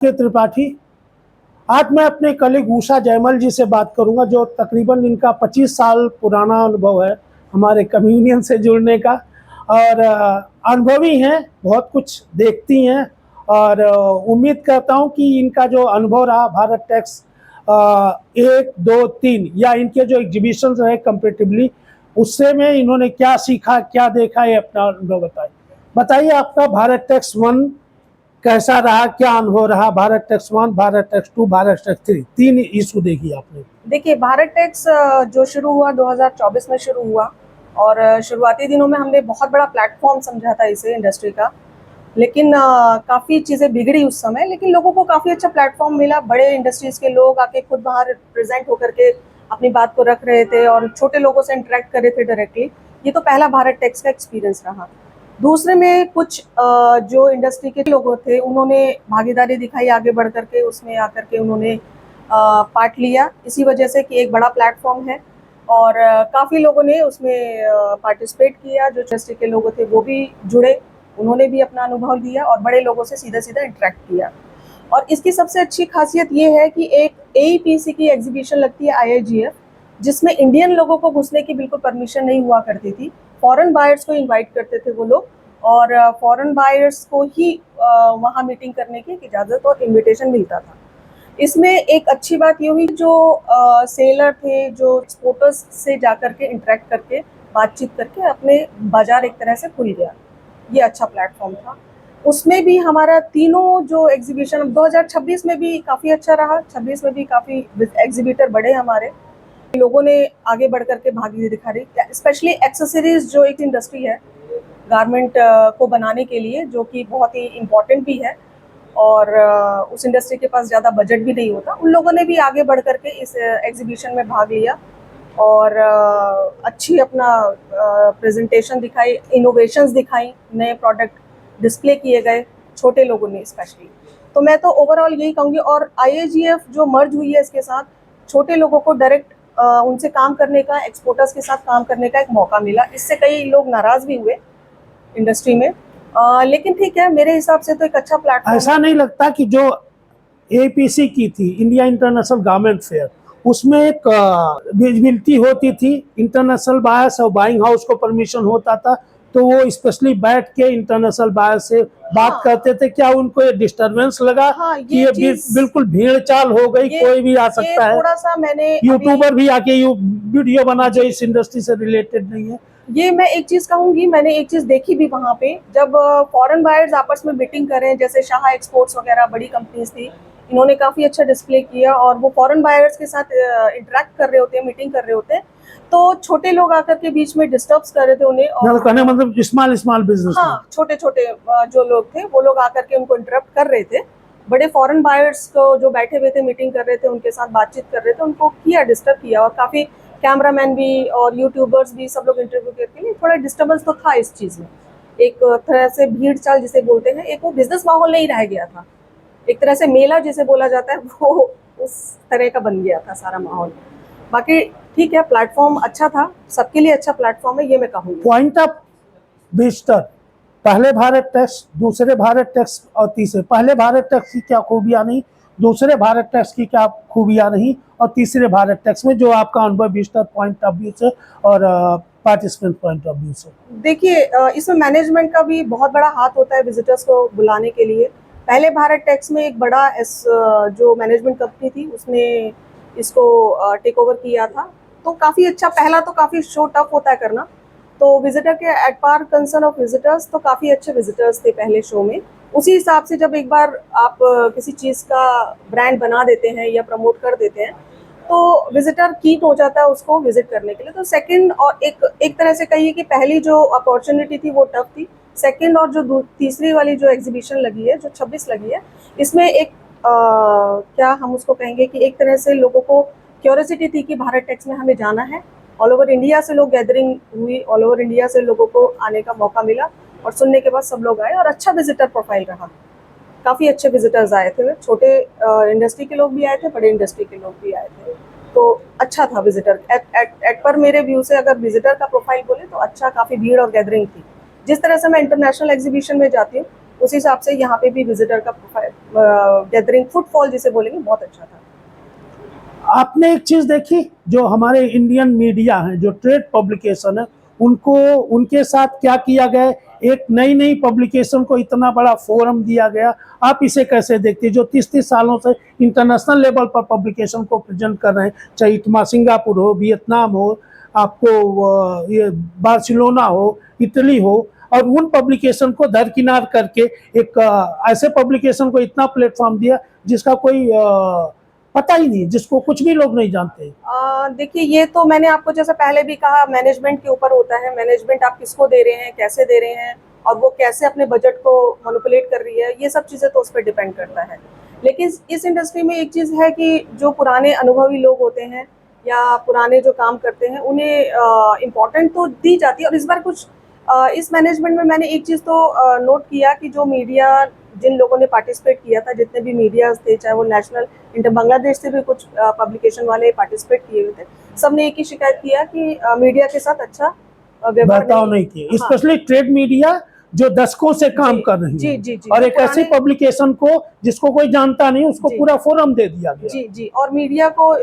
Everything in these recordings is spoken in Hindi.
के त्रिपाठी। आज मैं अपने कलीग उषा जयमल जी से बात करूंगा, जो तकरीबन इनका 25 साल पुराना अनुभव है हमारे कम्युनियन से जुड़ने का, और अनुभवी हैं, बहुत कुछ देखती हैं, और उम्मीद करता हूं कि इनका जो अनुभव रहा भारत टैक्स 1, 2, 3 या इनके जो एग्जीबिशन रहे कंपेरेटिवली, उससे में इन्होंने क्या सीखा, क्या देखा, ये अपना अनुभव बताइए। आपका भारत टैक्स 1 कैसा रहा, क्या अनुभव रहा? Bharat tax 1, Bharat tax 2, Bharat tax 3, 3 issue देखी आपने। देखिए, भारत टैक्स जो शुरू हुआ 2024 में शुरू हुआ, और शुरुआती दिनों में हमने बहुत बड़ा प्लेटफॉर्म समझा था इसे इंडस्ट्री का। लेकिन काफ़ी चीज़ें बिगड़ी उस समय, लेकिन लोगों को काफ़ी अच्छा प्लेटफॉर्म मिला। बड़े इंडस्ट्रीज़ के लोग आके खुद बाहर प्रेजेंट होकर के अपनी बात को रख रहे थे और छोटे लोगों से इंटरेक्ट कर रहे थे डायरेक्टली। ये तो पहला भारत टैक्स का एक्सपीरियंस रहा। दूसरे में कुछ जो इंडस्ट्री के लोग थे, उन्होंने भागीदारी दिखाई आगे बढ़ करके, उसमें आकर के उन्होंने पार्ट लिया, इसी वजह से कि एक बड़ा प्लेटफॉर्म है और काफ़ी लोगों ने उसमें पार्टिसिपेट किया। जो इंडस्ट्री के लोग थे वो भी जुड़े, उन्होंने भी अपना अनुभव दिया और बड़े लोगों से सीधा सीधा इंटरेक्ट किया। और इसकी सबसे अच्छी खासियत ये है कि एक AEPC की एग्जीबिशन लगती है IIGF, जिसमें इंडियन लोगों को घुसने की बिल्कुल परमिशन नहीं हुआ करती थी। फॉरेन बायर्स को इनवाइट करते थे वो लोग, और फॉरेन बायर्स को ही वहाँ मीटिंग करने की इजाज़त और इनविटेशन मिलता था। इसमें एक अच्छी बात ये हुई, जो सेलर थे, जो एक्सपोर्टर्स से जाकर के इंटरेक्ट करके बातचीत करके अपने बाजार एक तरह से खुल गया। ये अच्छा प्लेटफॉर्म था। उसमें भी हमारा तीनों जो एग्जीबिशन 2026 में भी काफ़ी अच्छा रहा। 26 में भी काफ़ी एग्जीबिटर बढ़े हमारे, लोगों ने आगे बढ़ करके भागीदारी दिखा रही। स्पेशली एक्सेसरीज जो एक इंडस्ट्री है गारमेंट को बनाने के लिए, जो कि बहुत ही इम्पोर्टेंट भी है, और उस इंडस्ट्री के पास ज़्यादा बजट भी नहीं होता, उन लोगों ने भी आगे बढ़ करके इस एग्जीबिशन में भाग लिया और अच्छी अपना प्रेजेंटेशन दिखाई, इनोवेशंस दिखाई, नए प्रोडक्ट डिस्प्ले किए गए छोटे लोगों ने स्पेशली। तो मैं तो ओवरऑल यही कहूँगी। और IIGF जो मर्ज हुई है, इसके साथ छोटे लोगों को डायरेक्ट उनसे काम करने का, एक्सपोर्टर्स के साथ काम करने का एक मौका मिला। इससे कई लोग नाराज़ भी हुए इंडस्ट्री में, लेकिन ठीक है, मेरे हिसाब से तो एक अच्छा प्लेटफॉर्म। ऐसा नहीं लगता कि जो APC की थी, इंडिया इंटरनेशनल गारमेंट फेयर, उसमें एक विजिबिलिटी होती थी, इंटरनेशनल बायर्स और बाइंग हाउस को परमिशन होता था, तो वो स्पेशली बैठ के इंटरनेशनल बायर से बात करते थे। क्या उनको ये डिस्टर्बेंस लगा कि ये बिल्कुल भीड़ चाल हो गई, कोई भी आ सकता है, थोड़ा सा मैंने यूट्यूबर भी आके वीडियो बना जो इस इंडस्ट्री से रिलेटेड नहीं है? ये मैं एक चीज़ कहूँगी, मैंने एक चीज़ देखी भी वहाँ पे, जब फॉरेन बायर्स आपस में मीटिंग करें, जैसे शाह एक्सपोर्ट्स वगैरह बड़ी कंपनीज थी, इन्होंने काफ़ी अच्छा डिस्प्ले किया और वो फॉरेन बायर्स के साथ इंटरेक्ट कर रहे होते हैं, मीटिंग कर रहे होते हैं, तो छोटे लोग आकर के बीच में डिस्टर्ब कर रहे थे उन्हें। और कहने मतलब स्मॉल बिजनेस, हाँ, छोटे छोटे जो लोग थे वो लोग आकर के उनको इंटरप्ट कर रहे थे। बड़े फॉरेन बायर्स को जो बैठे हुए थे, मीटिंग कर रहे थे, उनके साथ बातचीत कर रहे थे, उनको किया, डिस्टर्ब किया। और काफ़ी कैमरामैन भी और यूट्यूबर्स भी सब लोग इंटरव्यू करते हैं। थोड़ा डिस्टर्बेंस तो था इस चीज़ में, एक तरह से भीड़ चाल जिसे बोलते हैं, एक वो बिजनेस माहौल नहीं रह गया था, एक तरह से मेला जिसे बोला जाता है, वो उस तरह का बन गया था सारा माहौल। बाकी ठीक है, प्लेटफॉर्म अच्छा था, सबके लिए अच्छा प्लेटफॉर्म है, ये मैं कहूँगी। पॉइंट ऑफ विजिटर, पहले भारत टैक्स, दूसरे भारत टैक्स और तीसरे, पहले भारत टैक्स की क्या खूबियां नहीं, दूसरे भारत टैक्स की क्या खूबियां नहीं, और तीसरे भारत टैक्स में जो आपका अनुभव विजिटर पॉइंट ऑफ व्यू से और पार्टिसिपेंट पॉइंट ऑफ व्यू से? देखिए, इसमें मैनेजमेंट का भी बहुत बड़ा हाथ होता है विजिटर्स को बुलाने के लिए। पहले भारत टैक्स में एक बड़ा जो मैनेजमेंट कंपनी थी, उसने इसको टेक ओवर किया था, तो काफ़ी अच्छा। पहला तो काफ़ी शो टफ होता है करना, तो विजिटर के at par concern of visitors, तो काफ़ी अच्छे विजिटर्स थे पहले शो में। उसी हिसाब से जब एक बार आप किसी चीज़ का ब्रांड बना देते हैं या प्रमोट कर देते हैं, तो विजिटर कीन हो जाता है उसको विजिट करने के लिए। तो सेकंड, और एक तरह से कहिए कि पहली जो अपॉर्चुनिटी थी वो टफ थी। सेकंड और जो तीसरी वाली जो एग्जीबिशन लगी है, जो 26 लगी है, इसमें एक क्या हम उसको कहेंगे कि एक तरह से लोगों को क्यूरियोसिटी थी कि भारत टैक्स में हमें जाना है। ऑल ओवर इंडिया से लोग गैदरिंग हुई, ऑल ओवर इंडिया से लोगों को आने का मौका मिला, और सुनने के बाद सब लोग आए और अच्छा विजिटर प्रोफाइल रहा। काफ़ी अच्छे विजिटर्स आए थे, छोटे इंडस्ट्री के लोग भी आए थे, बड़े इंडस्ट्री के लोग भी आए थे, तो अच्छा था विजिटर। एट पर मेरे व्यू से अगर विजिटर का प्रोफाइल बोले तो अच्छा, काफ़ी भीड़ और गैदरिंग थी। जिस तरह से मैं इंटरनेशनल एग्जीबिशन में जाती हूँ, उस हिसाब से यहाँ पे भी विजिटर का गैदरिंग फुटफॉल जिसे बोलेंगे बहुत अच्छा था। आपने एक चीज देखी, जो हमारे इंडियन मीडिया है, जो ट्रेड पब्लिकेशन है, उनको उनके साथ क्या किया गया है? एक नई नई पब्लिकेशन को इतना बड़ा फोरम दिया गया। आप इसे कैसे देखते हैं, जो 30-30 सालों से इंटरनेशनल लेवल पर पब्लिकेशन को प्रेजेंट कर रहे हैं, चाहे इटमा सिंगापुर हो, वियतनाम हो, आपको ये बार्सिलोना हो, इटली हो, और उन पब्लिकेशन को दरकिनार करके एक ऐसे पब्लिकेशन को इतना प्लेटफॉर्म दिया जिसका कोई पता ही नहीं, जिसको कुछ भी लोग नहीं जानते। देखिए, ये तो मैंने आपको जैसा पहले भी कहा, मैनेजमेंट के ऊपर होता है। मैनेजमेंट आप किसको दे रहे हैं, कैसे दे रहे हैं, और वो कैसे अपने बजट को मैनिपुलेट कर रही है, ये सब चीज़ें तो उस पर डिपेंड करता है। लेकिन इस इंडस्ट्री में एक चीज़ है कि जो पुराने अनुभवी लोग होते हैं या पुराने जो काम करते हैं, उन्हें इम्पोर्टेंट तो दी जाती है। और इस बार कुछ इस मैनेजमेंट में मैंने एक चीज़ तो नोट किया कि जो मीडिया, जिन लोगों ने पार्टिसिपेट किया था, जितने भी मीडिया थे, चाहे वो नेशनल, इंटर, बांग्लादेश से भी कुछ पब्लिकेशन वाले पार्टिसिपेट किए हुए थे, सबने एक ही शिकायत किया कि मीडिया के साथ अच्छा व्यवहार बर्ताव नहीं किए, हाँ, स्पेशली ट्रेड मीडिया जो दशकों से काम जी, कर रही जी, है, जी, जी, और जो एक ऐसी पुराने, पब्लिकेशन को जिसको कोई जानता नहीं, उसको जी, पूरा फोरम दे दिया गया। जी, जी, और मीडिया को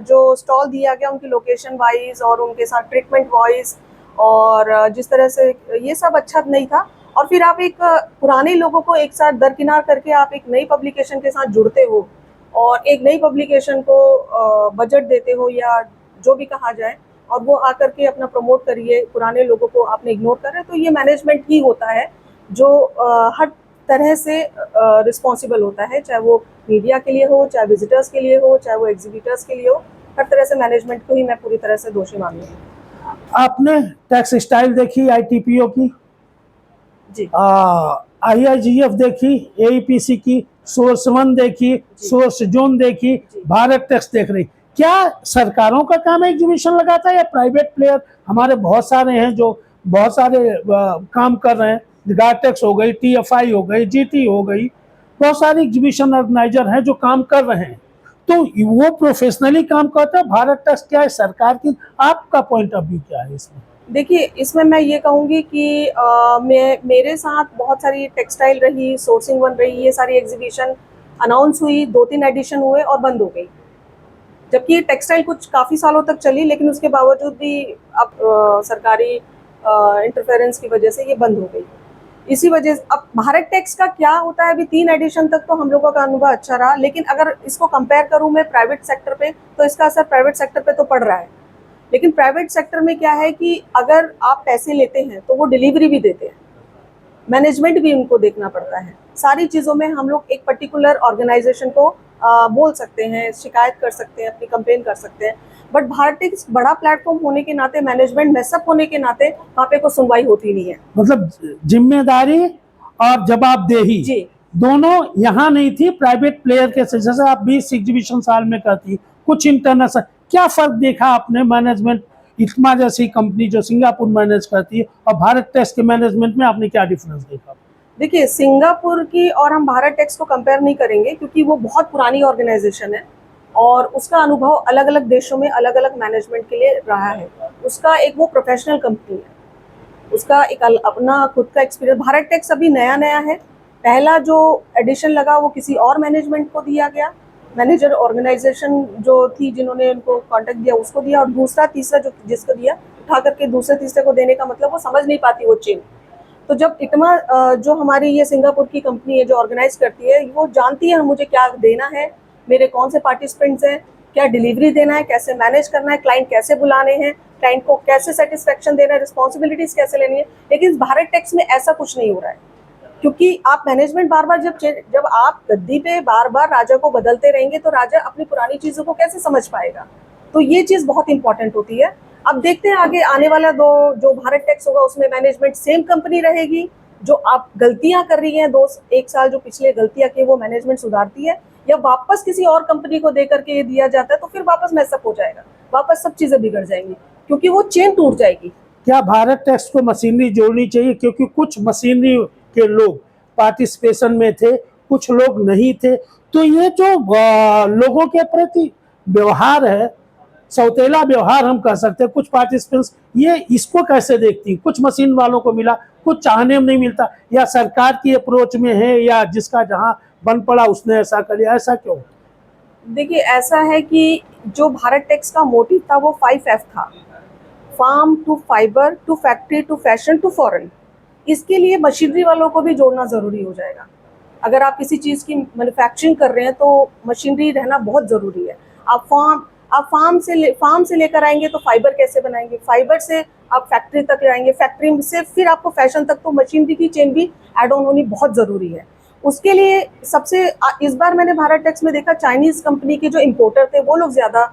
जो स्टॉल दिया गया उनकी लोकेशन वाइज और उनके साथ ट्रीटमेंट वाइज, और जिस तरह से, ये सब अच्छा नहीं था। और फिर आप एक पुराने लोगों को एक साथ दरकिनार करके आप एक नई पब्लिकेशन के साथ जुड़ते हो और एक नई पब्लिकेशन को बजट देते हो या जो भी कहा जाए, और वो आकर के अपना प्रमोट करिए, पुराने लोगों को आपने इग्नोर कर रहे हैं, तो ये मैनेजमेंट ही होता है जो हर तरह से रिस्पॉन्सिबल होता है, चाहे वो मीडिया के लिए हो, चाहे विजिटर्स के लिए हो, चाहे वो एग्जीबिटर्स के लिए हो। हर तरह से मैनेजमेंट को ही मैं पूरी तरह से दोषी मानती हूँ। आपने टैक्स स्टाइल देखी आईटीपीओ की, जी, आईआईजीएफ देखी, एईपीसी की, सोर्स वन देखी, सोर्स जोन देखी, जी। भारत टैक्स देख रही। क्या सरकारों का काम है एग्जीबिशन लगाता है, या प्राइवेट प्लेयर हमारे बहुत सारे हैं जो बहुत सारे काम कर रहे हैं? गार्टेक्स हो गई, टीएफआई हो गई, जीटी हो गई, बहुत सारे एग्जीबिशन ऑर्गेनाइजर हैं जो काम कर रहे हैं, तो वो प्रोफेशनली काम करते हैं। भारत टैक्स क्या है, सरकार की, आपका पॉइंट ऑफ व्यू क्या है इसमें? देखिए, इसमें मैं ये कहूँगी कि मेरे साथ बहुत सारी टेक्सटाइल रही, सोर्सिंग वन रही, ये सारी एग्जीबिशन अनाउंस हुई, 2-3 एडिशन हुए और बंद हो गई। जबकि टेक्सटाइल कुछ काफ़ी सालों तक चली, लेकिन उसके बावजूद भी अब सरकारी इंटरफेरेंस की वजह से ये बंद हो गई। इसी वजह से अब भारत टैक्स का क्या होता है, अभी 3 एडिशन तक तो हम लोगों का अनुभव अच्छा रहा, लेकिन अगर इसको कंपेयर करूँ मैं प्राइवेट सेक्टर पे, तो इसका असर प्राइवेट सेक्टर पे तो पड़ रहा है। लेकिन प्राइवेट सेक्टर में क्या है कि अगर आप पैसे लेते हैं तो वो डिलीवरी भी देते हैं, मैनेजमेंट भी उनको देखना पड़ता है। सारी चीज़ों में हम लोग एक पर्टिकुलर ऑर्गेनाइजेशन को बोल सकते हैं, शिकायत कर सकते हैं, अपनी कंप्लेन कर सकते हैं, बट भारत एक बड़ा प्लेटफॉर्म होने के नाते, मैनेजमेंट मैसअप होने के नाते वहाँ पे कोई सुनवाई होती नहीं है। मतलब जिम्मेदारी और जवाबदेही जी, दोनों यहाँ नहीं थी प्राइवेट प्लेयर के से। जैसे आप 20 एग्जीबिशन साल में करती, कुछ इंटरनेशनल, क्या फर्क देखा आपने मैनेजमेंट, इटमा जैसी कंपनी जो सिंगापुर मैनेज करती है और भारत टैक्स के मैनेजमेंट में आपने क्या डिफरेंस देखा? देखिए, सिंगापुर की और हम भारत टैक्स को कंपेयर नहीं करेंगे, क्योंकि वो बहुत पुरानी ऑर्गेनाइजेशन है और उसका अनुभव अलग अलग देशों में अलग अलग मैनेजमेंट के लिए रहा है। उसका एक वो प्रोफेशनल कंपनी है, उसका एक अपना खुद का एक्सपीरियंस। भारत टैक्स अभी नया नया है, पहला जो एडिशन लगा वो किसी और मैनेजमेंट को दिया गया, मैनेजर ऑर्गेनाइजेशन जो थी जिन्होंने उनको कॉन्टेक्ट दिया उसको दिया, और दूसरा तीसरा जो जिसको दिया, उठा करके दूसरे तीसरे को देने का मतलब वो समझ नहीं पाती वो चेन। तो जब इटमा जो हमारी ये सिंगापुर की कंपनी है जो ऑर्गेनाइज करती है, वो जानती है मुझे क्या देना है, मेरे कौन से पार्टिसिपेंट्स हैं, क्या डिलीवरी देना है, कैसे मैनेज करना है, क्लाइंट कैसे बुलाने हैं, क्लाइंट को कैसे सेटिस्फेक्शन देना है, रिस्पॉन्सिबिलिटीज कैसे लेनी है। लेकिन भारत टैक्स में ऐसा कुछ नहीं हो रहा है, क्योंकि आप मैनेजमेंट बार बार जब आप गद्दी पे बार बार राजा को बदलते रहेंगे तो राजा अपनी पुरानी चीज़ों को कैसे समझ पाएगा। तो ये चीज़ बहुत इंपॉर्टेंट होती है। अब देखते हैं आगे आने वाला जो भारत टैक्स होगा उसमें मैनेजमेंट सेम कंपनी रहेगी, जो आप गलतियां कर रही हैं 1 साल जो पिछले गलतियां की वो मैनेजमेंट सुधारती है, या वापस किसी और कंपनी को दे करके ये दिया जाता है, तो फिर वापस मैसअप हो जाएगा, वापस सब चीज़ें बिगड़ जाएंगी, क्योंकि वो चेन टूट जाएगी। क्या भारत टैक्स को मशीनरी जोड़नी चाहिए? क्योंकि कुछ मशीनरी के लोग पार्टिसिपेशन में थे, कुछ लोग नहीं थे, तो ये जो लोगों के प्रति व्यवहार है, सौतेला व्यवहार हम कह सकते हैं कुछ पार्टिसिपेंट्स, ये इसको कैसे देखती? कुछ मशीन वालों को मिला, कुछ चाहने में नहीं मिलता, या सरकार की अप्रोच में है, या जिसका जहां बन पड़ा उसने ऐसा कर लिया, ऐसा क्यों? देखिए, ऐसा है कि जो भारत टेक्स का मोटिव था वो 5F था, farm to fibre to factory to fashion to foreign. इसके लिए मशीनरी वालों को भी जोड़ना ज़रूरी हो जाएगा। अगर आप किसी चीज़ की मैन्युफैक्चरिंग कर रहे हैं तो मशीनरी रहना बहुत ज़रूरी है। आप फार्म से लेकर आएंगे तो फाइबर कैसे बनाएंगे, फाइबर से आप फैक्ट्री तक जाएंगे, फैक्ट्री से फिर आपको फैशन तक, तो मशीनरी की चेन भी एड ऑन होनी बहुत ज़रूरी है। उसके लिए इस बार मैंने भारत टेक्स में देखा, चाइनीज़ कंपनी के जो इम्पोर्टर थे वो लोग ज़्यादा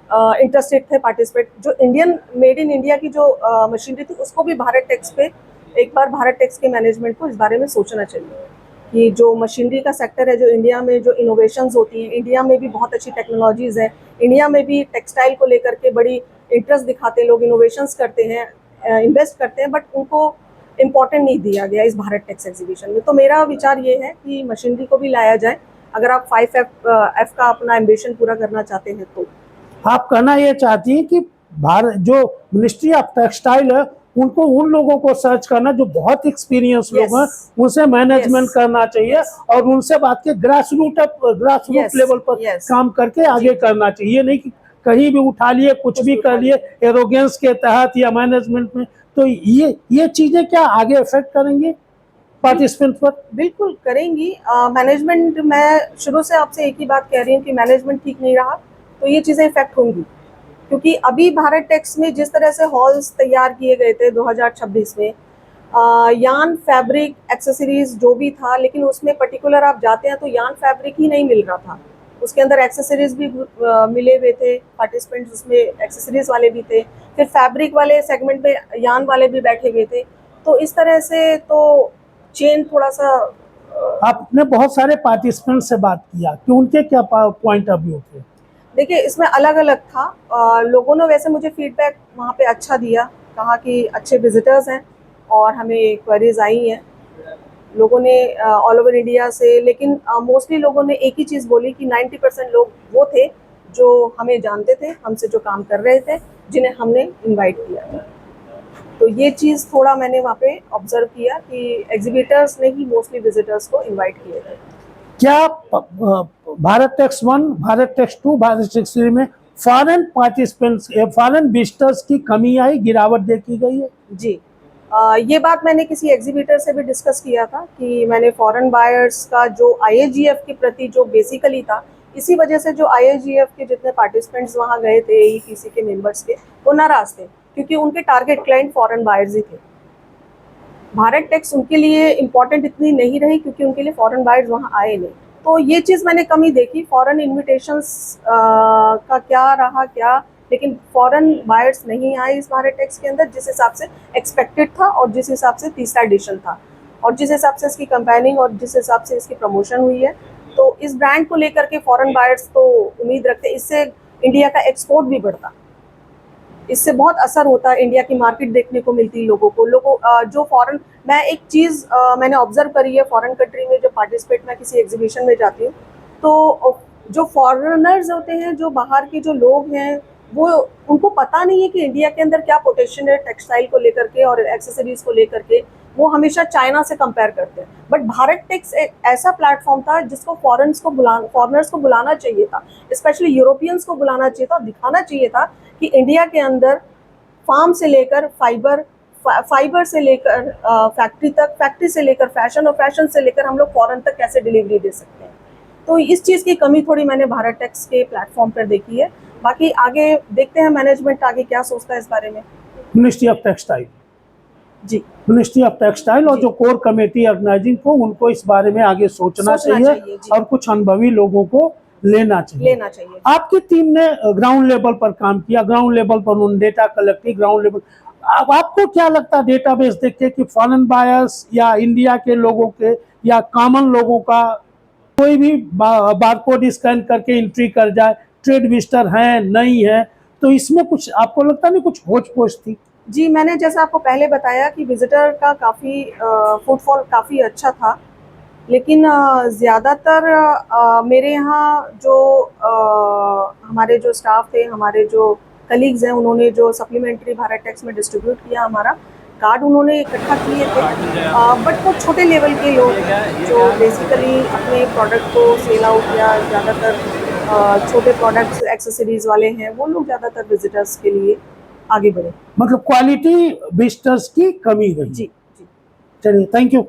इंटरेस्टेड थे पार्टिसिपेट। जो इंडियन मेड इन इंडिया की जो मशीनरी थी उसको भी भारत टेक्स पे एक बार भारत टेक्स के मैनेजमेंट को इस बारे में सोचना चाहिए कि जो मशीनरी का सेक्टर है, जो इंडिया में जो इनोवेशंस होती हैं, इंडिया में भी बहुत अच्छी टेक्नोलॉजीज़ हैं, इंडिया में भी टेक्सटाइल को लेकर के बड़ी इंटरेस्ट दिखाते हैं लोग, इनोवेशंस करते हैं, इन्वेस्ट करते हैं, बट उनको इम्पोर्टेंट नहीं दिया गया इस भारत टेक्स एग्जीबिशन में। तो मेरा विचार ये है कि मशीनरी को भी लाया जाए, अगर आप 5F का अपना एम्बिशन पूरा करना चाहते हैं तो। आप कहना ये चाहती हैं कि भारत जो मिनिस्ट्री ऑफ टेक्सटाइल है उनको उन लोगों को सर्च करना जो बहुत एक्सपीरियंस Yes. लोग हैं, उनसे मैनेजमेंट Yes. करना चाहिए, Yes. और उनसे बात के ग्रास रूट Yes. लेवल पर Yes. काम करके आगे करना चाहिए। ये नहीं कि कहीं भी उठा लिए कुछ भी कर लिए एरोगेंस के तहत या मैनेजमेंट में। तो ये चीजें क्या आगे इफेक्ट करेंगी पार्टिसिपेंट पर? बिल्कुल करेंगी। मैनेजमेंट, मैं शुरू से आपसे एक ही बात कह रही हूँ कि मैनेजमेंट ठीक नहीं रहा तो ये चीज़ें इफेक्ट होंगी, क्योंकि अभी भारत टेक्स में जिस तरह से हॉल्स तैयार किए गए थे 2026 में, यान फैब्रिक एक्सेसरीज जो भी था, लेकिन उसमें पर्टिकुलर आप जाते हैं तो यान फैब्रिक ही नहीं मिल रहा था, उसके अंदर एक्सेसरीज भी मिले हुए थे, पार्टिसिपेंट्स उसमें एक्सेसरीज वाले भी थे, फिर फैब्रिक वाले सेगमेंट में यान वाले भी बैठे हुए थे। तो इस तरह से तो चेन थोड़ा सा आपने बहुत सारे पार्टिसिपेंट से बात किया कि उनके क्या पॉइंट ऑफ व्यू थे? देखिए, इसमें अलग अलग था। लोगों ने वैसे मुझे फीडबैक वहाँ पे अच्छा दिया, कहा कि अच्छे विजिटर्स हैं और हमें क्वेरीज आई हैं लोगों ने ऑल ओवर इंडिया से, लेकिन मोस्टली लोगों ने एक ही चीज़ बोली कि 90% लोग वो थे जो हमें जानते थे, हमसे जो काम कर रहे थे, जिन्हें हमने इनवाइट किया था। तो ये चीज़ थोड़ा मैंने वहाँ पे ऑब्जर्व किया कि एग्जीबिटर्स ने ही मोस्टली विजिटर्स को इनवाइट किए थे। क्या Bharat Tex 1, Bharat Tex 2, Bharat Tex 3 में फॉरेन पार्टिसिपेंट्स, फॉरेन विजिटर्स की कमी आई, गिरावट देखी गई है? जी, ये बात मैंने किसी एग्जीबिटर से भी डिस्कस किया था कि मैंने फॉरेन बायर्स का जो IAGF के प्रति जो बेसिकली था, इसी वजह से जो IAGF के जितने पार्टिसिपेंट्स वहाँ गए थे AEPC के मेंबर्स के, वो नाराज़ थे क्योंकि उनके टारगेट क्लाइंट फॉरेन बायर्स ही थे। भारत टेक्स उनके लिए इम्पॉर्टेंट इतनी नहीं रही क्योंकि उनके लिए फॉरेन बायर्स वहाँ आए नहीं। तो ये चीज़ मैंने कमी देखी। फॉरेन इन्विटेशंस का क्या रहा क्या, लेकिन फॉरेन बायर्स नहीं आए इस भारत टेक्स के अंदर जिस हिसाब से एक्सपेक्टेड था और जिस हिसाब से तीसरा एडिशन था और जिस हिसाब से इसकी कंपेनिंग और जिस हिसाब से इसकी प्रमोशन हुई है। तो इस ब्रांड को लेकर के फॉरेन बायर्स तो उम्मीद रखते, इससे इंडिया का एक्सपोर्ट भी बढ़ता, इससे बहुत असर होता है, इंडिया की मार्केट देखने को मिलती है लोगों जो फॉरेन। मैं एक चीज़ मैंने ऑब्जर्व करी है, फॉरेन कंट्री में जब पार्टिसिपेट मैं किसी एग्जीबिशन में जाती हूँ तो जो फॉरेनर्स होते हैं, जो बाहर के जो लोग हैं, वो उनको पता नहीं है कि इंडिया के अंदर क्या पोटेंशियल है टेक्सटाइल को लेकर के और एक्सेसरीज को लेकर के। वो हमेशा चाइना से कंपेयर करते हैं, बट भारत टेक्स एक ऐसा प्लेटफॉर्म था जिसको फॉरेनर्स को बुलाना चाहिए था, स्पेशली यूरोपियंस को बुलाना चाहिए था, दिखाना चाहिए था कि इंडिया के अंदर फार्म से लेकर फाइबर से लेकर फैक्ट्री तक, फैक्ट्री से लेकर फैशन और फैशन से लेकर हम लोग फॉरेन तक कैसे डिलीवरी दे सकते हैं। तो इस चीज़ की कमी थोड़ी मैंने भारत टेक्स के प्लेटफॉर्म पर देखी है। बाकी आगे देखते हैं मैनेजमेंट आगे क्या सोचता है इस बारे में। मिनिस्ट्री ऑफ टेक्सटाइल, जी, मिनिस्ट्री ऑफ टेक्सटाइल और जो कोर कमेटी ऑर्गेनाइजिंग को, उनको इस बारे में आगे सोचना चाहिए और कुछ अनुभवी लोगों को लेना चाहिए। आपकी टीम ने ग्राउंड लेवल पर काम किया, ग्राउंड लेवल पर उन्होंने डेटा कलेक्ट की, ग्राउंड लेवल। अब आपको क्या लगता है डेटाबेस देख के कि फॉरेन बायर्स या इंडिया के लोगों के या कॉमन लोगों का कोई भी बारकोड स्कैन करके एंट्री कर जाए, ट्रेड विजिटर है नहीं है, तो इसमें कुछ आपको लगता नहीं कुछ होच पोच थी? जी, मैंने जैसा आपको पहले बताया कि विजिटर का काफ़ी फुटफॉल काफ़ी अच्छा था लेकिन ज़्यादातर मेरे यहाँ जो हमारे जो स्टाफ थे, हमारे जो कलीग्स हैं, उन्होंने जो सप्लीमेंट्री भारत टैक्स में डिस्ट्रीब्यूट किया हमारा कार्ड उन्होंने इकट्ठा किए थे, बट वो छोटे लेवल के लोग हैं जो बेसिकली अपने प्रोडक्ट को सेल आउट या ज़्यादातर छोटे प्रोडक्ट्स एक्सेसरीज वाले हैं, वो लोग ज़्यादातर विजिटर्स के लिए आगे बढ़े। मतलब क्वालिटी विजिटर्स की कमी रही। जी जी। चलिए, थैंक यू।